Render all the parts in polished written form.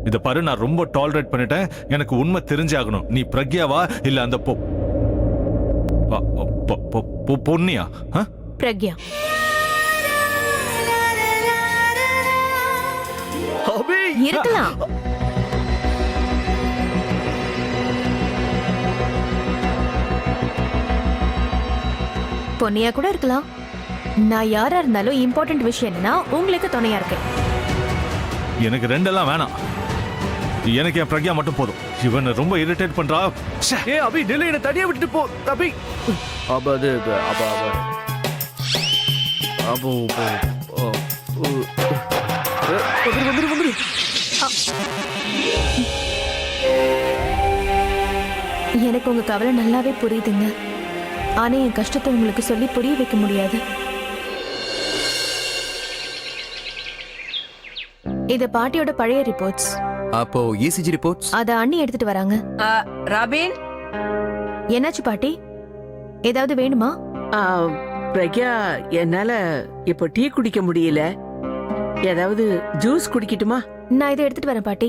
இத பாரு, நான் ரொம்ப டாலரேட் பண்ணிட்டேன். எனக்கு உண்மை தெரிஞ்சாகணும். நீ பிரக்யாவா இல்ல அந்த பொன்னியா? பிரக்யா. இருக்கலாம். பொன்னியா கூட இருக்கலாம். நான் யாரா இருந்தாலும் இம்பார்ட்டன்ட் விஷயம் என்னன்னா உங்களுக்கு துணையா இருக்கேன். எனக்கு ரெண்டெல்லாம் வேணாம். எனக்கு என் பிரக்யா மட்டும் போதும். இவன் ரொம்ப இரிட்டேட் பண்றா. ஏ அபி, நில்லு, என்ன தனியா விட்டுட்டு போ அபி. அது வந்துரு. எனக்கு உங்க கவலை நல்லாவே புரியுதுங்க. ஆனா என் கஷ்டத்தை உங்களுக்கு சொல்லி புரிய வைக்க முடியாது. இது பாட்டியோட பழைய ரிப்போர்ட்ஸ். அப்போ இசிஜி ரிப்போர்ட்ஸ் அத அண்ணி எடுத்துட்டு வராங்க. ராபின், என்னாச்சு பாட்டி? ஏதாவது வேணுமா? பிரக்யா, என்னால இப்ப டீ குடிக்க முடியல. ஏதாவது ஜூஸ் குடிக்கட்டுமா? நான் இதை எடுத்துட்டு வரேன் பாட்டி.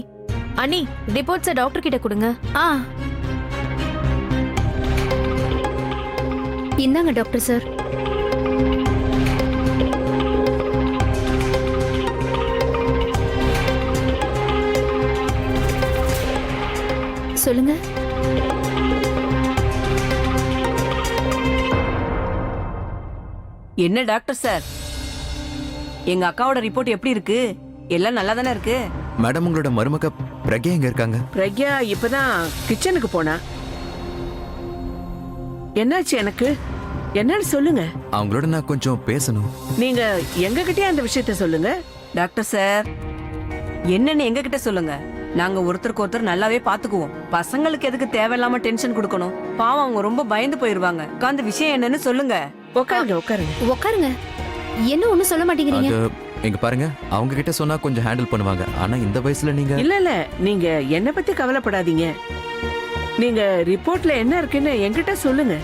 அண்ணி, ரிப்போர்ட்ஸை டாக்டர் கிட்ட கொடுங்க. இந்தாங்க டாக்டர் சார். சொல்லுங்க. என்ன டாக்டர் சார், எங்க அக்காவோட ரிப்போர்ட் எப்படி இருக்கு? எல்லாம் நல்லா தானே இருக்கு? மேடம், உங்களோட மருமக பிரக்யா எங்க இருக்காங்க? பிரக்யா இப்பதான் கிச்சனுக்கு போனா. என்னாச்சு? எனக்கு என்னன்னு சொல்லுங்க. அவங்களோட நான் கொஞ்சம் பேசணும். நீங்க எங்க கிட்டே அந்த விஷயத்த சொல்லுங்க. டாக்டர் சார், என்னன்னு எங்க கிட்ட சொல்லுங்க. நாங்க ஒருத்தருக்கு ஒருத்தர் நல்லாவே பாத்துக்குவோம். பசங்களுக்கு எதுக்கு தேவையில்லாம டென்ஷன் கொடுக்கணும்? பாவம், அவங்க ரொம்ப பயந்து போயிருவாங்க. உட்கார்ந்து விஷயம் என்னன்னு சொல்லுங்க. உட்காருங்க. என்ன ஒண்ணும் சொல்ல மாட்டேங்கிறீங்க? எங்க பாருங்க, அவங்க கிட்ட சொன்னா கொஞ்சம் ஹேண்டில் பண்ணுவாங்க. ஆனா இந்த வயசுல நீங்க இல்ல நீங்க என்ன பத்தி கவலைப்படாதீங்க. நீங்க ரிப்போர்ட்ல என்ன இருக்குன்னு என்கிட்ட சொல்லுங்க.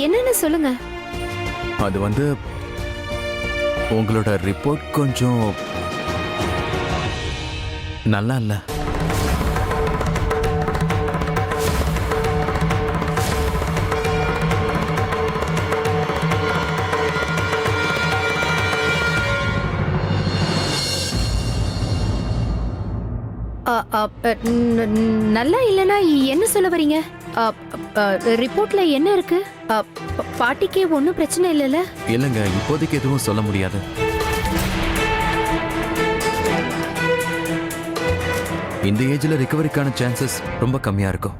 என்னன்னு சொல்லுங்க. அது வந்து உங்களோட ரிப்போர்ட் கொஞ்சம் நல்லா இல்ல. நல்லா இல்லனா என்ன சொல்ல வரீங்க? ரிப்போர்ட்ல என்ன இருக்கு? பாட்டிக்கு ஒன்னும் பிரச்சனை இல்லைல்ல? இல்லங்க, இப்போதைக்கு எதுவும் சொல்ல முடியாது. இந்த ஏஜ்ல ரிகவரிக்கான சான்சஸ் ரொம்ப கம்மியா இருக்கும்.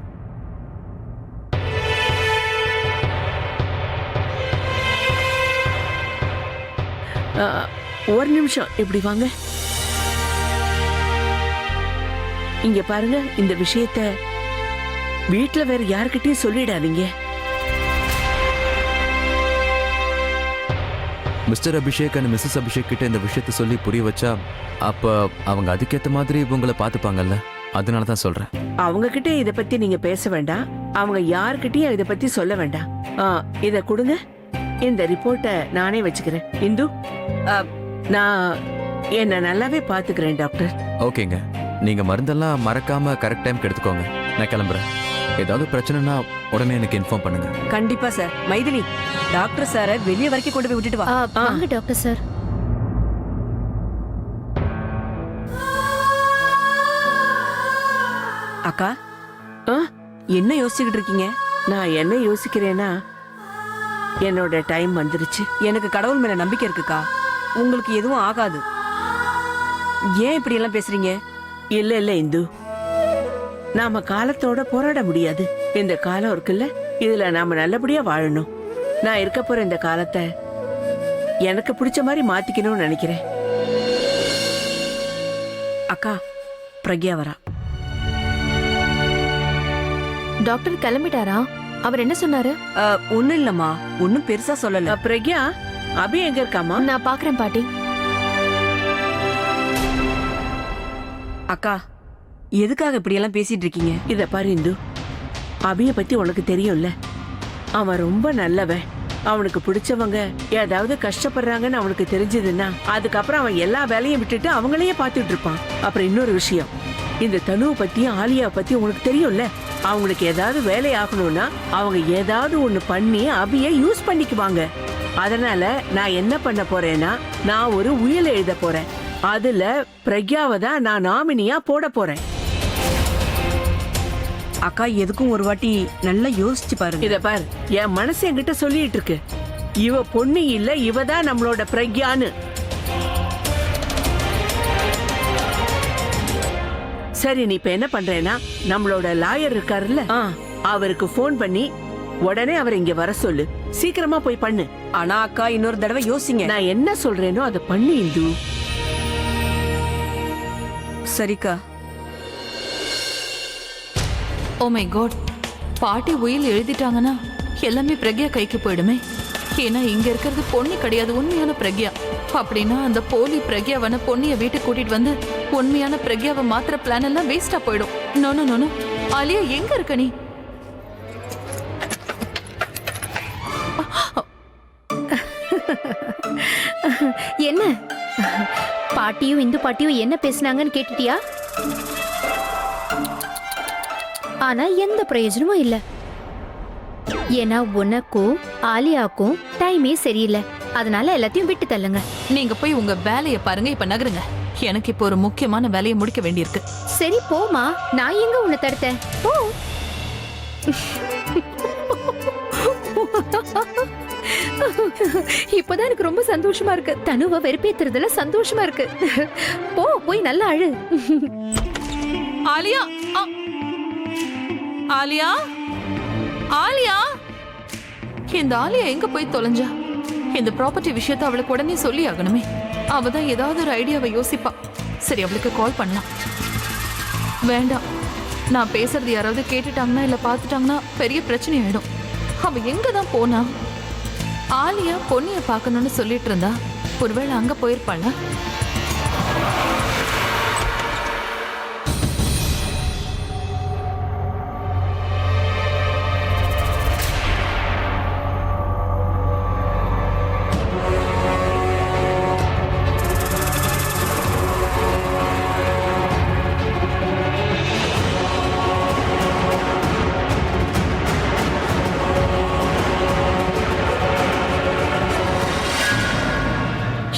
ஒரு நிமிஷம் இப்படி வாங்க. இங்க பாருங்க, இந்த விஷயத்த வீட்டுல வேற யாருக்கிட்டையும் சொல்லிடாதீங்க. Mr Abhishek and Mrs Abhishek கிட்ட இந்த விஷயத்த சொல்லி புரிய வச்சா அப்ப அவங்க அதுக்கேத்த மாதிரி உங்களை பாத்துப்பாங்கல்ல. அதனால தான் சொல்றேன். அவங்க கிட்ட இத பத்தி நீங்க பேச வேண்டாம். அவங்க யார்கிட்டயும் இத பத்தி சொல்ல வேண்டாம். இத கொடுங்க. இந்த ரிப்போர்ட்ட நானே வச்சுக்கிறேன். இந்து, நான் என்ன நல்லாவே பாத்துக்கிறேன் டாக்டர். ஓகேங்க, நீங்க மருந்தெல்லாம் மறக்காம கரெக்ட் டைம்க்கு எடுத்துக்கோங்க. நான் கிளம்புறேன். ஏதாவது பிரச்சனைனா உடனே எனக்கு இன்ஃபார்ம் பண்ணுங்க. கண்டிப்பா சார். மைதிலி, டாக்டர் சார வெளிய வரைக்கும் கொண்டு போய் விட்டுட்டு வா. வாங்க டாக்டர் சார். அக்கா, என்ன யோசிச்சுக்கிட்டு இருக்கீங்க? நான் என்ன யோசிக்கிறேன்னா, என்னோட டைம் வந்துருச்சு. எனக்கு கடவுள் மேல நம்பிக்கை இருக்குக்கா. உங்களுக்கு எதுவும் ஆகாது. ஏன் இப்படி எல்லாம் பேசுறீங்க? இல்ல இந்து, நாம காலத்தோட போராட முடியாது. இந்த காலம் இருக்குல்ல, இதுல நாம நல்லபடியா வாழணும். நான் இருக்க போற இந்த காலத்தை எனக்கு பிடிச்ச மாதிரி மாத்திக்கணும்னு நினைக்கிறேன். அக்கா, பிரக்யா வரா. டாக்டர் கிளம்பிட்டாரா? அவர் என்ன சொன்னாரு? ஒண்ணும் இல்லம்மா, ஒன்னும் பெருசா சொல்லல. பிரக்யா, அபி எங்க இருக்காமா? நான் பாக்குறேன் பாட்டி. அக்கா, எதுக்காக இப்படி எல்லாம் பேசிட்டு இருக்கீங்க? இத பாரு இந்து, அபிய பத்தி உனக்கு தெரியும்ல. அவன் ரொம்ப நல்லவன். அவனுக்கு பிடிச்சவங்க ஏதாவது கஷ்டப்படுறாங்கன்னு அவனுக்கு தெரிஞ்சதுன்னா அதுக்கப்புறம் அவன் எல்லா வேலையும் விட்டுட்டு அவங்களையே பார்த்துட்டு இருப்பான். அப்புறம் இன்னொரு விஷயம், இந்த தனுவை பத்தி ஆலியா பத்தி உங்களுக்கு தெரியும்ல, அவங்களுக்கு ஏதாவது வேலை ஆகணும்னா அவங்க ஏதாவது ஒண்ணு பண்ணி அபிய யூஸ் பண்ணிக்குவாங்க. அதனால நான் என்ன பண்ண போறேன்னா, நான் ஒரு உயில் எழுத போறேன். அதுல பிரக்யாவை தான் நான் நாமினியா போட போறேன். அக்கா எதுக்கும் ஒரு வாட்டி நல்லா யோசிச்சு பாருங்க. இத பார், என் மனசு என்கிட்ட சொல்லிட்டு இருக்கு, இவ பொண்ணு இல்ல, இவ தான் நம்மளோட பிரக்யான்னு. சரி, நீ இப்ப என்ன பண்றேன்னா, நம்மளோட லாயர் இருக்காருல்ல, அவருக்கு போன் பண்ணி உடனே அவர் இங்க வர சொல்லு. சீக்கிரமா போய் பண்ணு. ஆனா அக்கா இன்னொரு தடவை யோசிங்க. நான் என்ன சொல்றேனோ அதை பண்ணு இந்து. சரிக்கா. ஓ மை காட், பாட்டி உயில் எழுதிட்டாங்கன்னா எல்லாமே பிரக்யா கைக்கு போயிடுமே. ஏன்னா இங்க இருக்கிறது பொண்ணு கிடையாது, உண்மையான பிரக்யா. அப்படின்னா அந்த போலி பிரக்யாவான பொண்ணிய வீட்டுக்கு கூட்டிட்டு வந்து உண்மையான பிரக்யாவை மாத்திர பிளான் எல்லாம் வேஸ்டா போயிடும். நோனோ நோனோ, ஆலியா எங்க இருக்க நீ? என்ன பாட்டியும் இந்து பாட்டியும் என்ன பேசுனாங்கன்னு கேட்டுட்டியா? ஆனா எந்த பிரயோஜனமும் இல்ல. ஏன்னா உனக்கும் ஆலியாக்கும் டைமே சரியில்லை. அதனால எல்லாத்தையும் விட்டு தள்ளுங்க. நீங்க போய் உங்க வேலையை பாருங்க, இப்ப நகருங்க. எனக்கு இப்போ ஒரு முக்கியமான வேலையை முடிக்க வேண்டியிருக்கு. சரி போமா, நான் எங்க உன்னை தடுத்தேன்? போ. இப்பதான் எனக்கு ரொம்ப சந்தோஷமா இருக்கு. தனுவை வெறுப்பேத்துறதுல சந்தோஷமா இருக்கு. போ, போய் நல்லா அழு. ஆலியா, ஆலியா, ஆலியா, இந்த ஆலியா எங்க போய் தொலைஞ்சா? இந்த ப்ராப்பர்ட்டி விஷயத்தை அவளுக்கு உடனே சொல்லி ஆகணுமே. அவ தான் ஏதாவது ஒரு ஐடியாவை யோசிப்பா. சரி, அவளுக்கு கால் பண்ணலாம். வேண்டாம், நான் பேசுறது யாராவது கேட்டுட்டாங்கன்னா இல்ல பாத்துட்டாங்கன்னா பெரிய பிரச்சனை ஆயிடும். அவ எங்க தான் போனா? ஆலியா பொண்ணிய பார்க்கணும்னு சொல்லிட்டு இருந்தா, ஒருவேளை அங்க போயிருப்பாளா?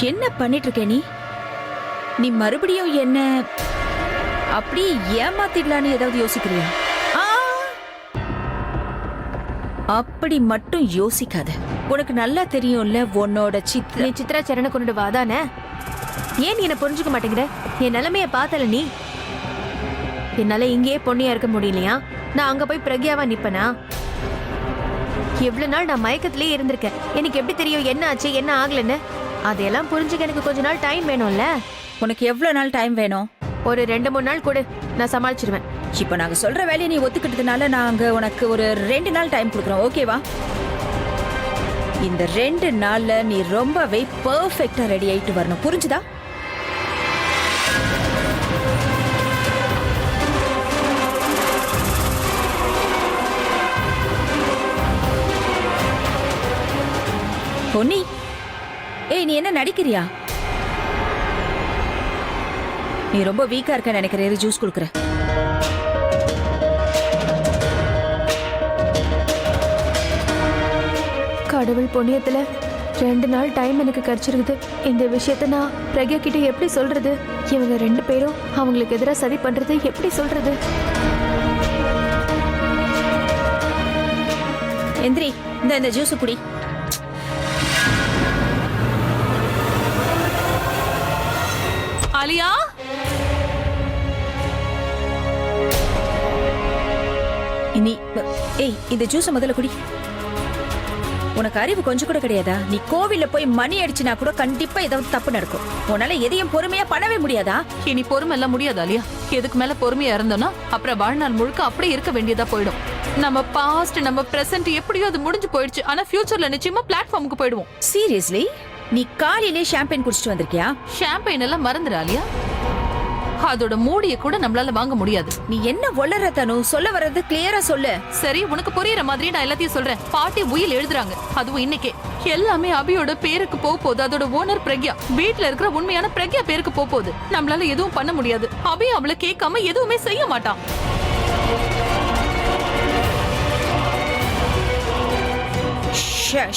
என்ன பண்ணிட்டு இருக்க நீ? நீ மறுபடியும் என்ன அப்படி ஏமாத்திடலான்னு ஏதாவது யோசிக்கிறியா? அப்படி மட்டும் யோசிக்காத. உனக்கு நல்லா தெரியும்ல உன்னோட நீ சித்ரா சரண கொண்டு வாதானே. ஏன் நீ என்ன புரிஞ்சுக்க மாட்டேங்கிற? என் நிலைமைய பார்த்தல நீ. என்னால இங்கேயே பொண்ணியா இருக்க முடியலையா? நான் அங்க போய் பிரக்யாவா நிப்பனா? எவ்வளவு நாள் நான் மயக்கத்திலே இருந்திருக்கேன். எனக்கு எப்படி தெரியும் என்ன ஆச்சு என்ன ஆகலன்னு? அதையெல்லாம் புரிஞ்சுக்க எனக்கு கொஞ்ச நாள் டைம் வேணும்ல. உனக்கு எவ்வளவு நாள் டைம் வேணும்? ஒரு 2-3 நாள் கூட நான் சமாளிச்சிருவேன். இப்ப நாங்க சொல்ற வேலையை நீ ஒத்துக்கிட்டதுனால நாங்க உனக்கு ஒரு 2 நாள் டைம் கொடுக்குறோம், ஓகேவா? இந்த 2 நாள்ல நீ ரொம்பவே பெர்ஃபெக்ட்டா ரெடி ஆயிட்டு வரணும், புரிஞ்சுதா? பொன்னி, ஏய் நீ என்ன நடிக்கிறியா? நீ ரொம்ப வீக்கா இருக்க நினைக்கிறேன். ஜூஸ் குடுக்குற. கடவுள் புண்ணியத்துல 2 நாள் டைம் எனக்கு கிடைச்சிருக்குது. இந்த விஷயத்த நான் பிரக்யா கிட்ட எப்படி சொல்றது? இவங்க 2 பேரும் அவங்களுக்கு எதிராக சதி பண்றது எப்படி சொல்றது? எந்திரி, இந்த ஜூஸ் குடி. ஆலியா, நீ ஏய் இந்த ஜூஸை முதல்ல குடி. உனக்கு அறிவு கொஞ்சம் கூட கிடையாதா? நீ கோவில்ல போய் மணி அடிச்சுனா கூட கண்டிப்பா ஏதாவது தப்பு நடக்கும். உன்னால எதையும் பொறுமையா பண்ணவே முடியாதா? இனி பொறுமை எல்லாம் முடியாது ஆலியா. எதுக்கு மேல பொறுமையா இருந்தோம்னா அப்புறம் வாழ்நாள் முழுக்க அப்படியே இருக்க வேண்டியதா போயிடும். நம்ம பாஸ்ட் நம்ம பிரசன்ட் எப்படியோ அது முடிஞ்சு போயிடுச்சு. ஆனா ஃபியூச்சர்ல நிச்சயமா பிளாட்ஃபார்முக்கு போயிடுவோம். சீரியஸ்லி? நீ காலையிலே ஷாம்பெயின் குடிச்சிட்டு வந்திருக்கியா? ஷாம்பெயின் எல்லாம் மறந்துடு ஆலியா. அதோட மூடிய கூட நம்மளால வாங்க முடியாது. நீ என்ன ஒளற தனு? சொல்ல வர்றது கிளியரா சொல்லு. சரி, உனக்கு புரியுற மாதிரி நான் எல்லாத்தையும் சொல்றேன். பாட்டி உயில் எழுதுறாங்க, அதுவும் இன்னைக்கே. எல்லாமே அபியோட பேருக்கு போகுது. அதோட ஓனர் பிரக்யா, வீட்ல இருக்கிற உண்மையான பிரக்யா பேருக்கு போகுது. நம்மளால எதுவும் பண்ண முடியாது. அபி அவளை கேட்காம எதுவுமே செய்ய மாட்டான்.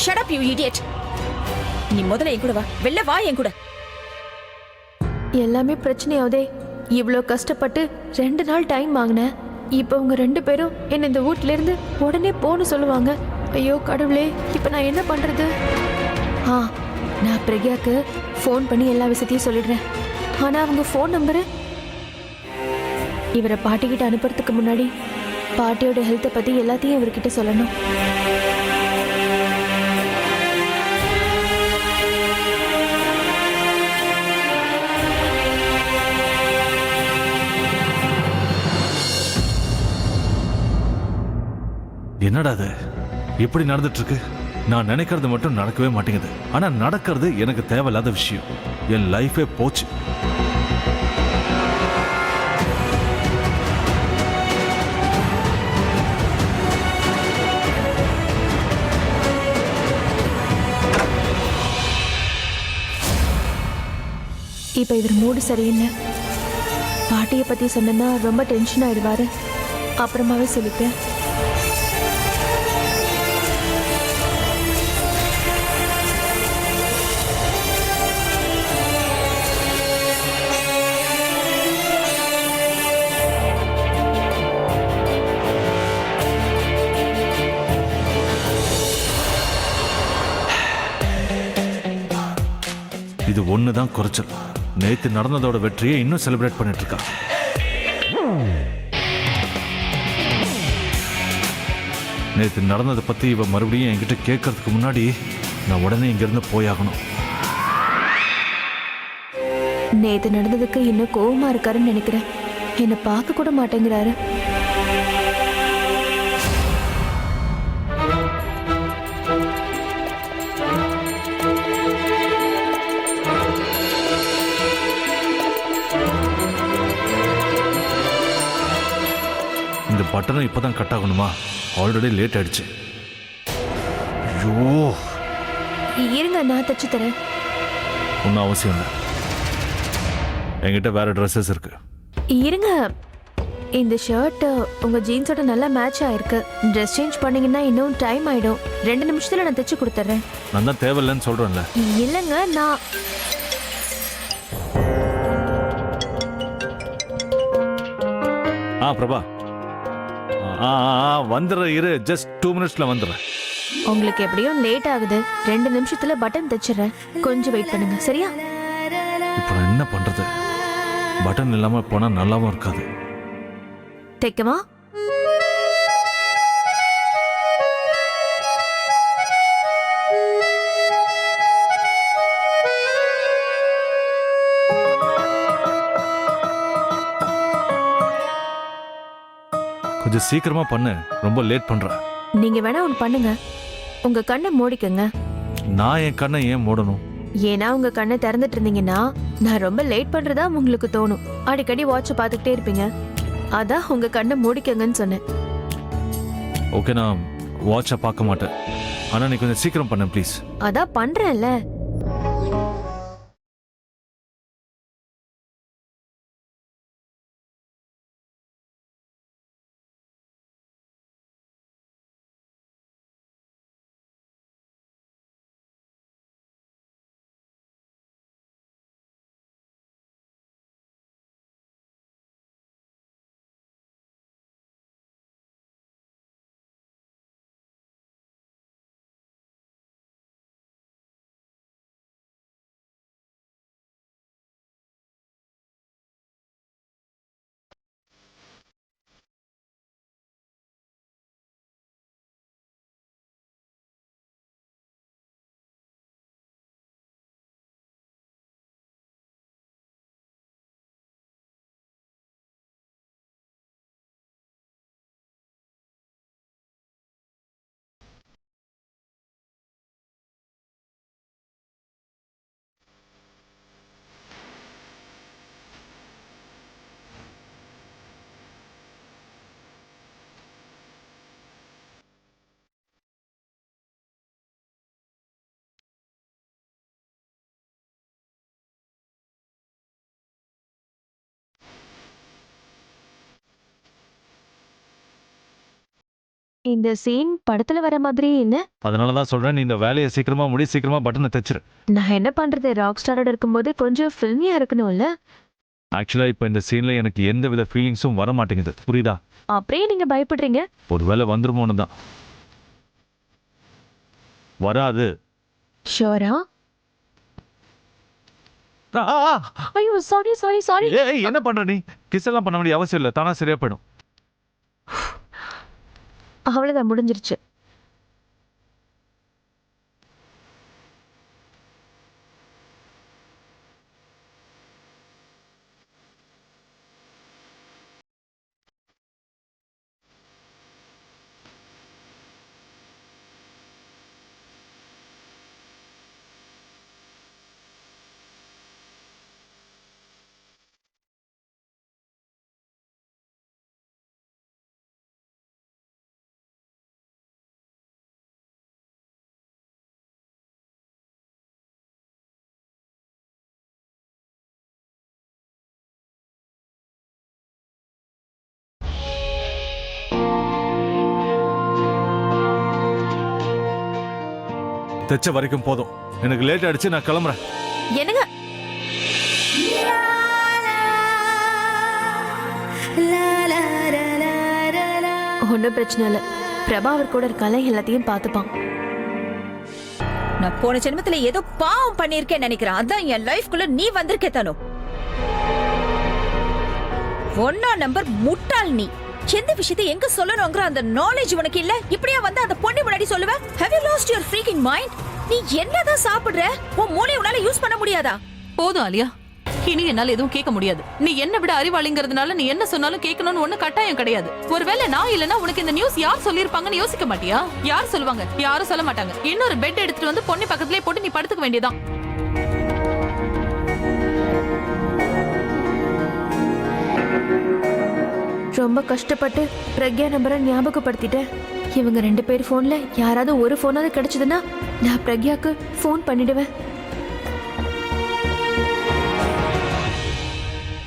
Shut up, you idiot. நீ முதல்ல என் கூட வா. வெளில வா என் கூட. எல்லாமே பிரச்சனையாவதே. இவ்வளோ கஷ்டப்பட்டு 2 நாள் டைம் வாங்கினேன். இப்போ உங்க 2 பேரும் என்ன இந்த வீட்ல இருந்து உடனே போன்னு சொல்லுவாங்க. ஐயோ கடவுளே, இப்போ நான் என்ன பண்றது? நான் பிரக்யாக்கு ஃபோன் பண்ணி எல்லா விஷயத்தையும் சொல்லிடுறேன். ஆனா அவங்க ஃபோன் நம்பரு இவரை பாட்டிக்கிட்ட அனுப்புறதுக்கு முன்னாடி பாட்டியோட ஹெல்த்தை பத்தி எல்லாத்தையும் இவர்கிட்ட சொல்லணும். என்னடா அது இப்படி நடந்துட்டு இருக்கு? நான் நினைக்கிறது மட்டும் நடக்கவே மாட்டேங்குது. ஆனா நடக்கிறது எனக்கு தேவையில்லாத விஷயம். என் லைஃபே போச்சு. இப்போ இவர் மூடு சரியில்லை. பாட்டியை பத்தி சொன்னா ரொம்ப டென்ஷன் ஆயிடுவாரு. அப்புறமாவே சொல்லிட்டேன். இது ஒண்ணுதான் குறைச்சல். நேத்து நடந்ததோட வெற்றியை இன்னும் செலிப்ரேட் பண்ணிட்டு இருக்கா. நேத்து நடந்ததை பத்தி இவ மறுபடியும் என்கிட்ட கேட்கறதுக்கு முன்னாடி நான் உடனே இங்கிருந்து போயாகணும். நேத்து நடந்ததுக்கு இன்னும் கோவமா இருக்காருன்னு நினைக்கிறேன். என்னை பார்க்க கூட மாட்டேங்கிறாரு. இந்த பட்டனும் இப்பதான் கட் ஆகணுமா? ஆல்ரெடி லேட் ஆயிடுச்சு. ஐயோ, இருங்க, நான் தச்சு தரேன். ஒன்றும் அவசியம் இல்லை. என்கிட்ட வேற ட்ரெஸ்ஸஸ் இருக்கு. இருங்க, இந்த ஷர்ட் உங்க ஜீன்ஸோட நல்லா மேட்ச் ஆயிருக்கு. ட்ரெஸ் சேஞ்ச் பண்ணீங்கன்னா இன்னும் டைம் ஆயிடும். 2 நிமிஷத்துல நான் தச்சு கொடுத்துட்றேன். நான் தான் தேவையில்லைன்னு சொல்றேன்ல. இல்லைங்க, நான் பிரபா வந்துடுற. இரு, ஜஸ்ட் 2 மினிட்ஸ்ல வந்துடுறேன். உங்களுக்கு எப்படியும் லேட் ஆகுது. 2 நிமிஷத்துல பட்டன் தச்சிடுறேன். கொஞ்சம் வெயிட் பண்ணுங்க, சரியா? இப்போ நான் என்ன பண்றது? பட்டன் இல்லாம போனா நல்லாவும் இருக்காது. தைக்கவா? கொஞ்சம் சீக்கிரமா பண்ணு, ரொம்ப லேட் பண்ற. நீங்க வேணா ஒன்று பண்ணுங்க, உங்க கண்ணை மூடிக்கங்க. நான் என் கண்ணை ஏன் மூடணும்? ஏன்னா உங்க கண்ணை திறந்துட்டு இருந்தீங்கன்னா நான் ரொம்ப லேட் பண்றதா உங்களுக்கு தோணும். அடிக்கடி வாட்சை பார்த்துக்கிட்டே இருப்பீங்க. அதான் உங்க கண்ணை மூடிக்கங்கன்னு சொன்னேன். ஓகே, நான் வாட்சை பார்க்க மாட்டேன். ஆனா நீ கொஞ்சம் சீக்கிரம் பண்ண ப்ளீஸ். அதான் பண்றேன்ல. இந்த சீன் படத்துல வர மாதிரி என்ன? அதனால தான் சொல்றேன், நீ இந்த வேலையை சீக்கிரமா முடி, சீக்கிரமா பட்டனை தைச்சிரு. நான் என்ன பண்றது, ராக் ஸ்டாரோட இருக்கும்போது கொஞ்சம் ஃபில்மியா இருக்கணும்ல. ஆக்சுவலா இப்போ இந்த சீன்ல எனக்கு எந்த வித ஃபீலிங்ஸும் வர மாட்டேங்குது, புரியுதா? அப்படியே நீங்க பயப்படுறீங்க? ஒருவேளை வந்துருமோன்னு தான். வராது. ஷோரா? ஆ, ஆ, ஆ. ஐயோ சாரி சாரி சாரி. ஏய், என்ன பண்ற நீ? கிஸ் எல்லாம் பண்ண வேண்டிய அவசியம் இல்லை, தானா சரியா போயிடும். அவ்வளவுதான், முடிஞ்சிருச்சு. தைச்ச வரைக்கும் போதும், எனக்கு லேட் ஆயிடுச்சு, நான் கிளம்புறேன். என்னங்க? ஒன்றும் பிரச்சனை இல்லை, பிரபா அவர் கூட இருக்கால, எல்லாத்தையும் பார்த்துப்பான். நான் போன ஜென்மத்துல ஏதோ பாவம் பண்ணிருக்கேன்னு நினைக்கிறேன். அதான் என் லைஃப்குள்ள நீ வந்திருக்கே தானோ. ஒன்னா நம்பர் முட்டாள் நீ. எந்த விஷயத்தை எங்க சொல்லணுங்கிற அந்த நாலேஜ் உனக்கு இல்ல. இப்படியா வந்து அந்த பொண்ணு முன்னாடி சொல்லுவ? Have you lost your freaking mind? நீ என்னதான் சாப்பிடுற? உன் மூளையை உன்னால யூஸ் பண்ண முடியாதா? போதும் ஆலியா, இனி என்னால எதுவும் கேட்க முடியாது. நீ என்ன விட அறிவாளிங்கிறதுனால நீ என்ன சொன்னாலும் கேட்கணும்னு ஒண்ணு கட்டாயம் கிடையாது. ஒருவேளை நான் இல்லனா உனக்கு இந்த நியூஸ் யார் சொல்லிருப்பாங்கன்னு யோசிக்க மாட்டியா? யார் சொல்லுவாங்க? யாரும் சொல்ல மாட்டாங்க. இன்னொரு பெட் எடுத்துட்டு வந்து பொண்ணு பக்கத்துலயே போட்டு நீ படுத்துக்க வேண்டியதான். ரொம்ப கஷ்டப்பட்டு பிரக்யா நம்பரை ஞாபகப்படுத்திட்டேன். இவங்க 2 பேர் ஃபோன்ல யாராவது ஒரு ஃபோனாவது கிடைச்சதுன்னா நான் பிரக்யாக்கு ஃபோன் பண்ணிடுவேன்.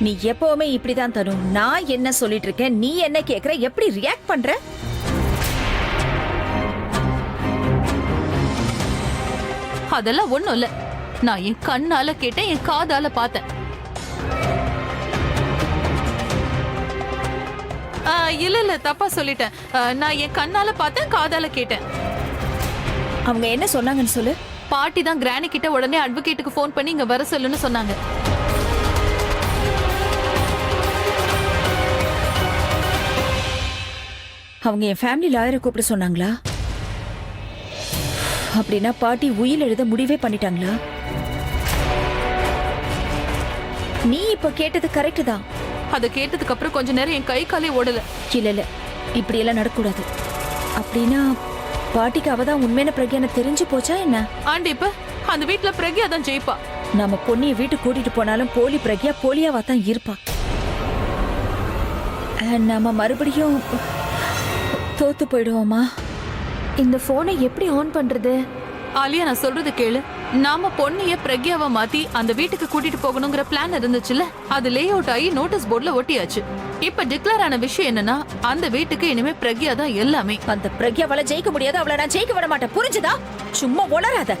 நீ எப்பவுமே இப்படிதான் தனு. நான் என்ன சொல்லிட்டு இருக்கேன், நீ என்ன கேக்குற, எப்படி ரியாக்ட் பண்ற? அதெல்லாம் ஒண்ணும் இல்ல. நான் என் கண்ணால கேட்டேன், என் காதால பார்த்தேன். இல்ல தப்பா சொல்லிட்டேன். நான் என் கண்ணால பார்த்தேன், காதால கேட்டேன். அவங்க என்ன சொன்னாங்கன்னு சொல்லு. பாட்டி தான் கிரானி கிட்ட உடனே அட்வொகேட்டுக்கு ஃபோன் பண்ணி இங்க வர சொல்லுன்னு சொன்னாங்க. அவங்க என் ஃபேமிலி லாயரை கூப்பிட சொன்னாங்களா? அப்படின்னா பாட்டி உயில் எழுத முடிவே பண்ணிட்டாங்களா? நீ இப்ப கேட்டது கரெக்ட் தான். அதை கேட்டதுக்கு அப்புறம் கொஞ்ச நேரம் என் கை காலே ஓடல. இல்ல இப்படி எல்லாம் நடக்கூடாது. அப்படின்னா பாட்டிக்கு அவதான் உண்மையான பிரக்யான தெரிஞ்சு போச்சா என்ன? ஆண்டி, இப்ப அந்த வீட்டுல பிரக்யா தான் ஜெயிப்பா. நம்ம பொண்ணிய வீட்டுக்கு கூட்டிட்டு போனாலும் போலி பிரக்யா போலியாவா தான் இருப்பா. நம்ம மறுபடியும் தோத்து போயிடுவோமா? இந்த போனை எப்படி ஆன் பண்றது? ஆலியா, நான் சொல்றது கேளு. நாம பொண்ணைய பிரக்யாவை மாத்தி அந்த வீட்டுக்கு கூட்டிட்டு போகணுங்கிற பிளான் இருந்துச்சுல்ல, அது லே அவுட் ஆகி நோட்டீஸ் போர்ட்ல ஒட்டியாச்சு. இப்ப டிக்ளேர் ஆன விஷயம் என்னன்னா, அந்த வீட்டுக்கு இனிமே பிரக்யா தான் எல்லாமே. அந்த பிரக்யாவால ஜெயிக்க முடியாது. அவளை நான் ஜெயிக்க விட மாட்டேன், புரிஞ்சுதா? சும்மா உளராத.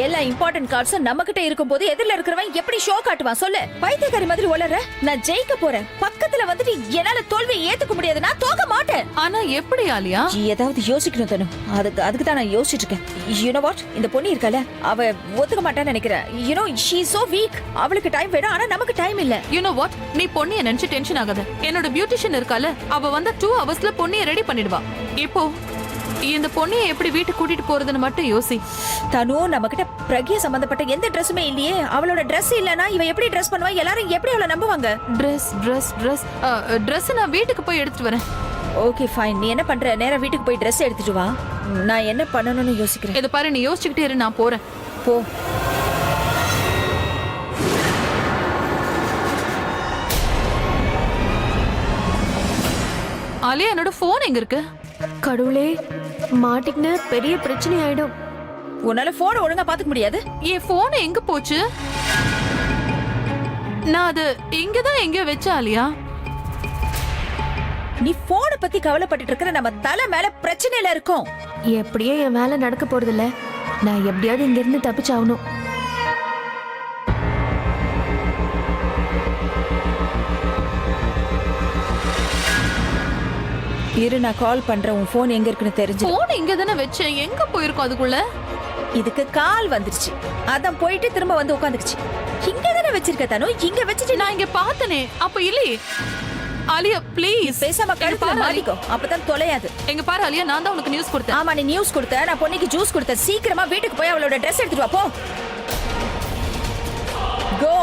எல்லா இம்பார்ட்டன்ட் கார்ட்ஸும் நம்ம கிட்ட இருக்கும்போது எதிரில இருக்கிறவன் எப்படி ஷோ காட்டுவான் சொல்லு? பைத்தியக்காரி மாதிரி உளற. நான் ஜெயிக்க போறேன். பக்கத்துல வந்துட்டு என்னால தோல்வியை ஏத்துக்க முடியாது. நான் தோக்க மாட்டேன். ஆனா எப்படி ஆலியா? ஏதாவது யோசிக்கணும் தனு. அதுக்கு தான் நான் யோசிச்சுட்டு இருக்கேன். யூ நோ வாட், இந்த பொண்ணு இருக்கல, அவ ஒத்துக்க மாட்டான்னு நினைக்கிறேன். You know she is so week. அவளுக்கு டைம் வேணும், ஆனா நமக்கு டைம் இல்ல. யூ நோ வாட், நீ பொண்ணைய நினைச்சு டென்ஷன் ஆகாத. என்னோட பியூட்டிஷியன் இருக்கால, அவ வந்து 2 ஹவர்ஸ்ல பொண்ணைய ரெடி பண்ணிடுவா. இப்போ இந்த பொண்ணைய எப்படி வீட்டுக்கு கூட்டிட்டு போறதுன்னு மட்டும் யோசி. தனு, நம்ம கிட்ட பிரக்யா சம்பந்தப்பட்ட எந்த ட்ரெஸ்ஸுமே இல்லையே. அவளோட ட்ரெஸ் இல்லனா இவ எப்படி ட்ரெஸ் பண்ணுவா? எல்லாரும் எப்படி அவளை நம்புவாங்க? ட்ரெஸ் நான் வீட்டுக்கு போய் எடுத்துட்டு வரேன். Okay fine. நீ என்ன பண்ற? நேரா வீட்டுக்கு போய் ட்ரெஸ் எடுத்துட்டு வா. நான் என்ன பண்ணணும்னு யோசிக்கிறேன். இத பாரு, நீ யோசிச்சுக்கிட்டே இரு, நான் போறேன். போ. ஆலியா, என்னோட போன் எங்க இருக்கு? கடவுளே, மாட்டிக்கின பெரிய பிரச்சனை ஆயிடும். உன்னால போன் ஒழுங்கா பாத்துக்க முடியாது. என் போன் எங்க போச்சு? நான் அது இங்கதான் எங்கேயோ வச்சேன் ஆலியா. நீ போனை பத்தி கவலைப்பட்டுட்டு இருக்கிற நம்ம தலை மேல பிரச்சனையில இருக்கோம். எப்படியோ என் வேலை நடக்க போறதில்ல. நான் எப்படியாவது இங்கிருந்து தப்பிச்சாகணும். இரு, நான் கால் பண்றேன். உன் போன் எங்க இருக்குன்னு தெரிஞ்சு. போன் இங்க தானே வச்சேன், எங்க போயிருக்கோம் அதுக்குள்ள? இதுக்கு கால் வந்துருச்சு, அதான் போயிட்டு திரும்ப வந்து உட்காந்துக்குச்சு. இங்க தானே வச்சிருக்க தானு, இங்க வச்சுட்டு நான் இங்க பார்த்தனே, அப்ப இல்லையே. ஆலியா ப்ளீஸ் பேசாம கழுத்துல மாட்டிக்கோ, அப்பதான் தொலையாது. எங்க பாரு ஆலியா, நான் தான் உனக்கு நியூஸ் கொடுத்தேன். ஆமா, நீ நியூஸ் கொடுத்த, நான் பொண்ணுக்கு ஜூஸ் கொடுத்தேன். சீக்கிரமா வீட்டுக்கு போய் அவளோட ட்ரெஸ் எடுத்துட்டு வா, போ. கோ.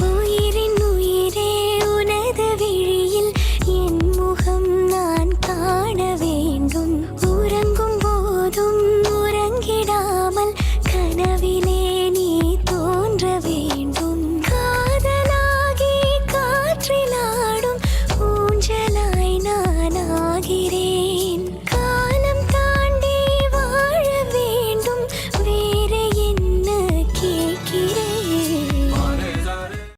உயிரின் உயிரே உனது விழியில் என் முகம் நான் காண வேண்டும். உறங்கும் போதும் உறங்கிடாமல் கனவிலே நீ தோன்ற வேண்டும். காதலாகி காற்றிலாடும் ஊஞ்சலாய் நான் ஆகிறேன்.